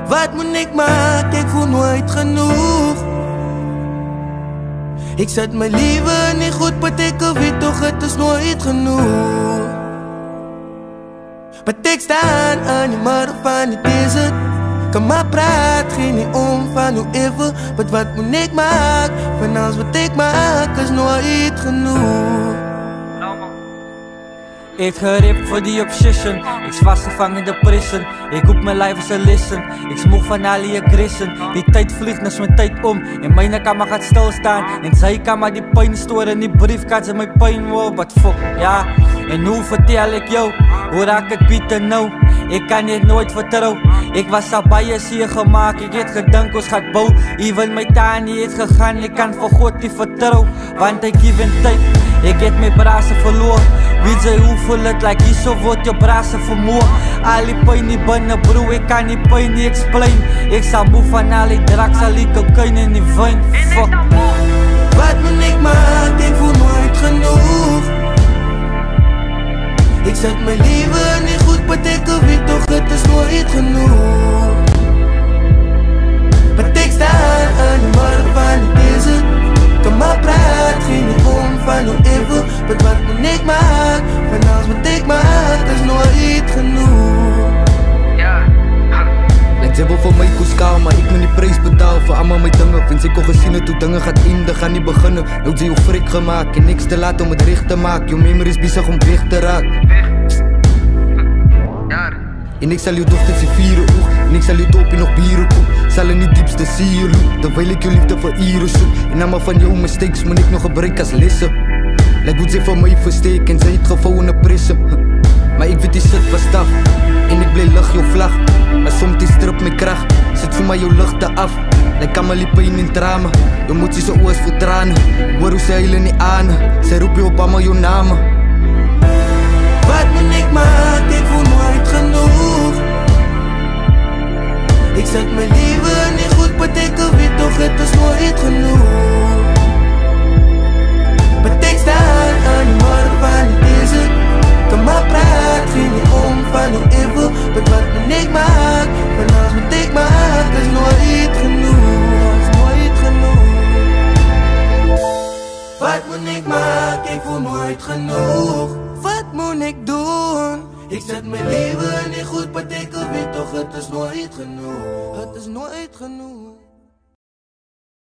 Wat moet ik maken, ik voel nooit genoeg. Ik zet mijn leven niet goed, betekent wie toch, het is nooit genoeg. Maar ik sta aan die markt van die desert. Kan maar praat, geen niet om van hoe even. Wat moet ik maken, van alles wat ik maak is nooit genoeg. Ik geript voor die obsession. Ik vastgevangen in de prison. Ik hoep mijn lijf als een listen. Ik smoeg van al die grissen. Die tijd vliegt dus mijn tijd om. In mijn kamer gaat stilstaan. In zijn kamer die pijn storen. Die briefkaart in mijn pijn. Wow, wat fuck, ja. En hoe vertel ik jou? Hoe raak ik bieten nou? Ik kan dit nooit vertrouwen. Ik was al bias hier gemaakt. Ik heb gedankt als gaat bouwen. Even mijn taal niet is gegaan. Ik kan voor God die vertrouwen. Want ik geef een tijd. Ik heb mijn brazen verloren. Wie zei hoe voel het like hier zo wordt je brazen vermoord. Al die pijn niet binnen bro. Ik kan die pijn niet explain. Ik sta moe van al die drugs. Al die cocaïne in die wijn. Fuck. Wat moet ik maken, ik voel nooit genoeg. Ik zet mijn leven niet goed, betekent wie toch, het is nooit genoeg. Maar ik sta aan de markt van die desert. Kan maar praat, geen niet om van hoe even. Wat moet ik maken, van alles wat ik maak is nooit genoeg. Ze wil voor mij koeskaal, maar ik moet die prijs betalen voor allemaal mijn dingen. Vind ik al gezien het hoe dingen gaat eindigen, gaan niet beginnen. Nou ze jou frik gemaakt en niks te laat om het recht te maken. Jouw memory is bezig om weg te raken. En ik zal je dochters in vieren oog. En ik zal je topje nog bieren koop. Zal in die diepste ziel loop. Terwijl ik je liefde voor ieren zoek. En allemaal van jouw mistakes moet ik nog gebruiken als lessen. Lijkt hoe ze van mij versteken en zij het gevouwen een prism. Maar ik weet die shit was taf. En ik blijf lach jouw vlag. Maar soms die strip met kracht. Zet voor mij jouw luchten af. Lijkt allemaal die pijn in tranen. Je moet je zo oors voor tranen. Hoor hoe ze huilen niet aan. Zij roep je op allemaal jouw namen. Wat moet ik maken, ik voel nooit genoeg. Ik zet mijn leven niet goed, betekent wie toch, het is nooit genoeg. Maar ik sta aan de markt van die desert. Kan maar praat, geen niet om van hoe even. Wat moet ik maken, van alles wat ik maak is nooit genoeg. Is nooit genoeg. Wat moet ik maken, ik voel nooit genoeg. Wat moet ik doen? Ik zet mijn leven niet goed, betekent wie toch, het is nooit genoeg. Het is nooit genoeg.